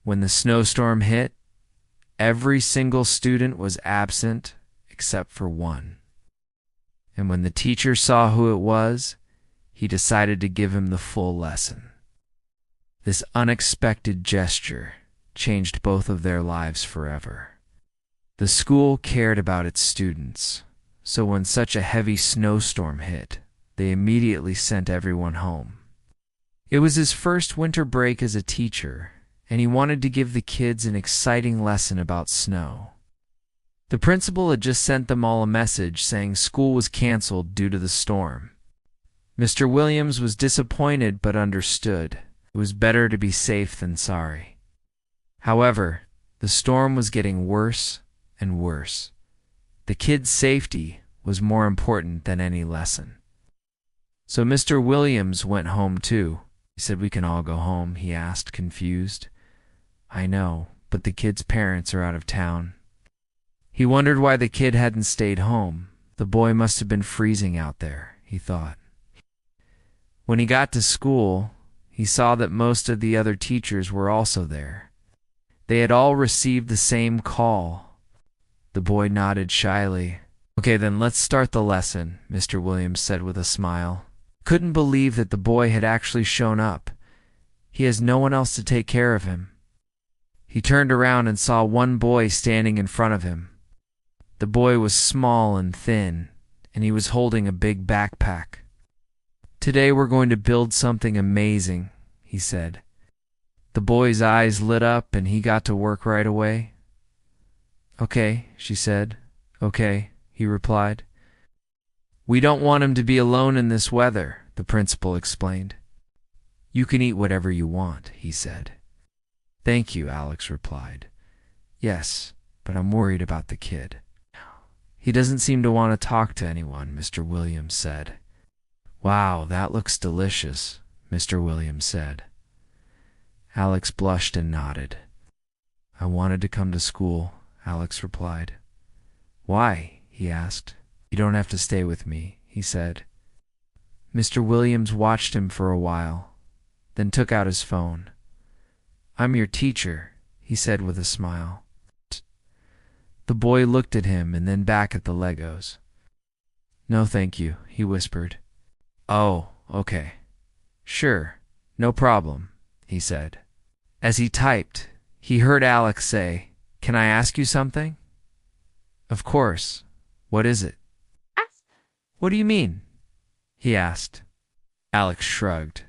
When the snowstorm hit, every single student was absent except for one. And when the teacher saw who it was, he decided to give him the full lesson. This unexpected gesture changed both of their lives forever. The school cared about its students, so when such a heavy snowstorm hit, they immediately sent everyone home. It was his first winter break as a teacher, and he wanted to give the kids an exciting lesson about snow. The principal had just sent them all a message saying school was canceled due to the storm. Mr. Williams was disappointed but understood. It was better to be safe than sorry. However, the storm was getting worse and worse. The kids' safety was more important than any lesson. So Mr. Williams went home too. He said, "We can all go home," he asked, confused. "I know, but the kid's parents are out of town." He wondered why the kid hadn't stayed home. The boy must have been freezing out there, he thought. When he got to school, he saw that most of the other teachers were also there. They had all received the same call. The boy nodded shyly. "Okay, then let's start the lesson," Mr. Williams said with a smile. Couldn't believe that the boy had actually shown up. He has no one else to take care of him. He turned around and saw one boy standing in front of him. The boy was small and thin, and he was holding a big backpack. "Today we're going to build something amazing," he said. The boy's eyes lit up and he got to work right away. "Okay," she said. "Okay," he replied. "We don't want him to be alone in this weather," the principal explained. "You can eat whatever you want," he said. "Thank you," Alex replied. "Yes, but I'm worried about the kid." "He doesn't seem to want to talk to anyone," Mr. Williams said. "Wow, that looks delicious," Mr. Williams said. Alex blushed and nodded. "I wanted to come to school," Alex replied. "Why?" he asked. "You don't have to stay with me," he said. Mr. Williams watched him for a while, then took out his phone. "I'm your teacher," he said with a smile. The boy looked at him and then back at the Legos. "No, thank you," he whispered. "Oh, okay. Sure, no problem," he said. As he typed, he heard Alex say, "Can I ask you something?" "Of course. What is it?" "What do you mean?" he asked. Alex shrugged.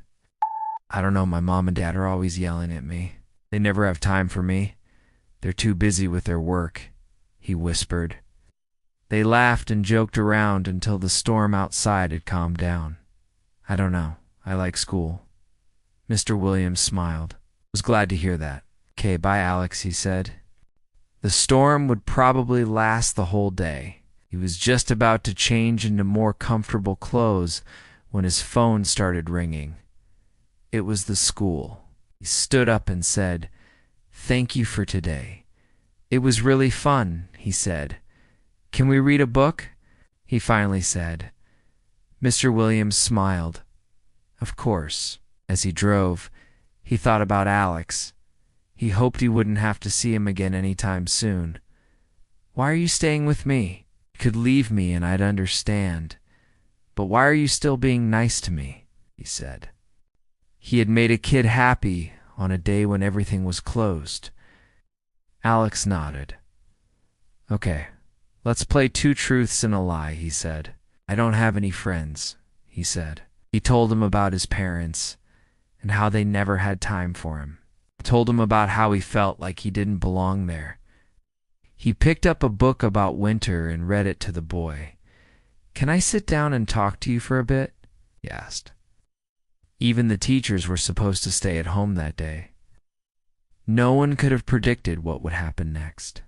"I don't know, my mom and dad are always yelling at me. They never have time for me. They're too busy with their work," he whispered. They laughed and joked around until the storm outside had calmed down. "I don't know. I like school." Mr. Williams smiled. "Was glad to hear that." "Okay, bye, Alex," he said. The storm would probably last the whole day. He was just about to change into more comfortable clothes when his phone started ringing. It was the school. He stood up and said, "Thank you for today. It was really fun," he said. "Can we read a book?" he finally said. Mr. Williams smiled. Of course. As he drove, he thought about Alex. He hoped he wouldn't have to see him again anytime soon. "Why are you staying with me? You could leave me and I'd understand. But why are you still being nice to me?" he said. He had made a kid happy on a day when everything was closed. Alex nodded. "Okay, let's play two truths and a lie," he said. "I don't have any friends," he said. He told him about his parents and how they never had time for him. Told him about how he felt like he didn't belong there. He picked up a book about winter and read it to the boy. "Can I sit down and talk to you for a bit?" he asked. Even the teachers were supposed to stay at home that day. No one could have predicted what would happen next.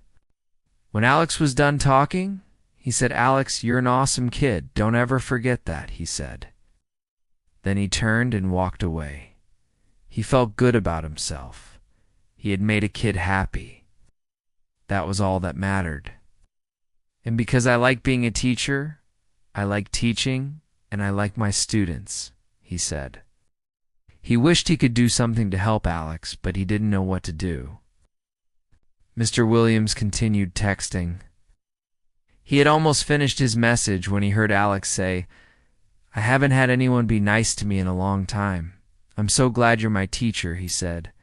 When Alex was done talking, he said, "Alex, you're an awesome kid. Don't ever forget that," he said. Then he turned and walked away. He felt good about himself. He had made a kid happy. That was all that mattered. And because I like being a teacher, I like teaching, and I like my students, he said. He wished he could do something to help Alex, but he didn't know what to do. Mr. Williams continued texting. He had almost finished his message when he heard Alex say, "I haven't had anyone be nice to me in a long time. I'm so glad you're my teacher," he said.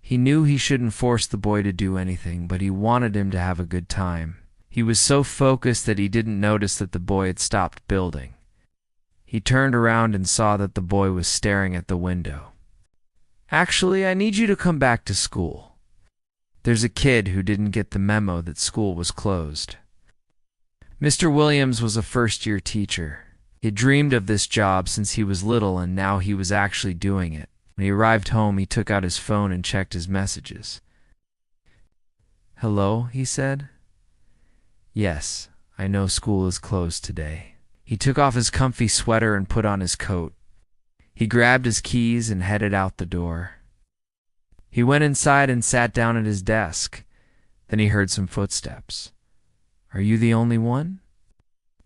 He knew he shouldn't force the boy to do anything, but he wanted him to have a good time. He was so focused that he didn't notice that the boy had stopped building. He turned around and saw that the boy was staring at the window. "Actually, I need you to come back to school. There's a kid who didn't get the memo that school was closed." Mr. Williams was a first-year teacher. He had dreamed of this job since he was little, and now he was actually doing it. When he arrived home, he took out his phone and checked his messages. "Hello," he said. "Yes, I know school is closed today." He took off his comfy sweater and put on his coat. He grabbed his keys and headed out the door. He went inside and sat down at his desk. Then he heard some footsteps. "Are you the only one?"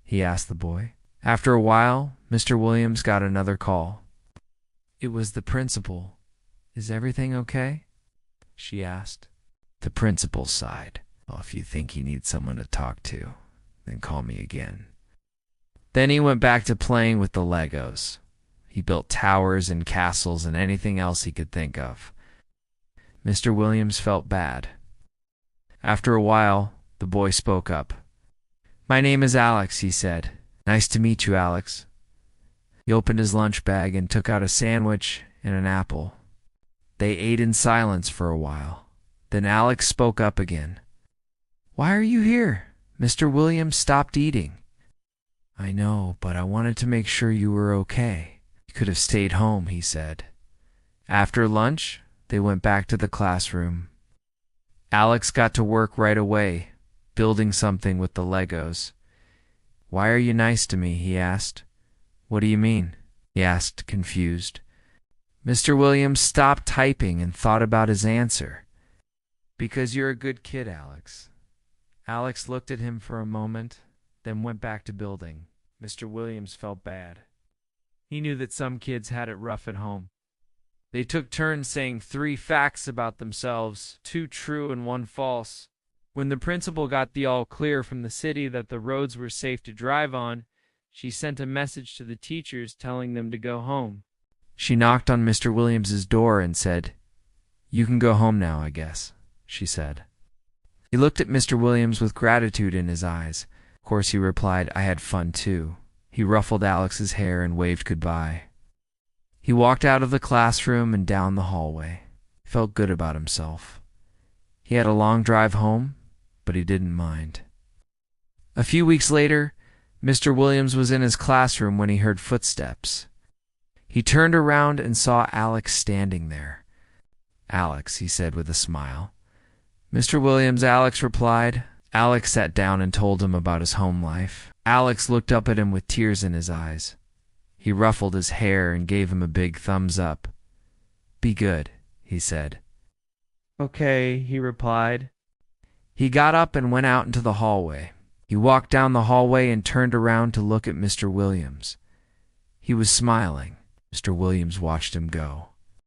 he asked the boy. After a while, Mr. Williams got another call. It was the principal. "Is everything okay?" she asked. The principal sighed. "Well, if you think you need someone to talk to, then call me again." Then he went back to playing with the Legos. He built towers and castles and anything else he could think of. Mr. Williams felt bad. After a while, the boy spoke up. "My name is Alex," he said. "Nice to meet you, Alex." He opened his lunch bag and took out a sandwich and an apple. They ate in silence for a while. Then Alex spoke up again. "Why are you here? Mr. Williams stopped eating." "I know, but I wanted to make sure you were okay. You could have stayed home," he said. After lunch, they went back to the classroom. Alex got to work right away, building something with the Legos. "Why are you nice to me?" he asked. "What do you mean?" he asked, confused. Mr. Williams stopped typing and thought about his answer. "Because you're a good kid, Alex." Alex looked at him for a moment, then went back to building. Mr. Williams felt bad. He knew that some kids had it rough at home. They took turns saying 3 facts about themselves, 2 true and 1 false. When the principal got the all clear from the city that the roads were safe to drive on, she sent a message to the teachers telling them to go home. She knocked on Mr. Williams's door and said, "You can go home now, I guess," she said. He looked at Mr. Williams with gratitude in his eyes. Of course, he replied, "I had fun too." He ruffled Alex's hair and waved goodbye. He walked out of the classroom and down the hallway. He felt good about himself. He had a long drive home, but he didn't mind. A few weeks later, Mr. Williams was in his classroom when he heard footsteps. He turned around and saw Alex standing there. "Alex," he said with a smile. "Mr. Williams," Alex replied. Alex sat down and told him about his home life. Alex looked up at him with tears in his eyes. He ruffled his hair and gave him a big thumbs up. "Be good," he said. "Okay," he replied. He got up and went out into the hallway. He walked down the hallway and turned around to look at Mr. Williams. He was smiling. Mr. Williams watched him go.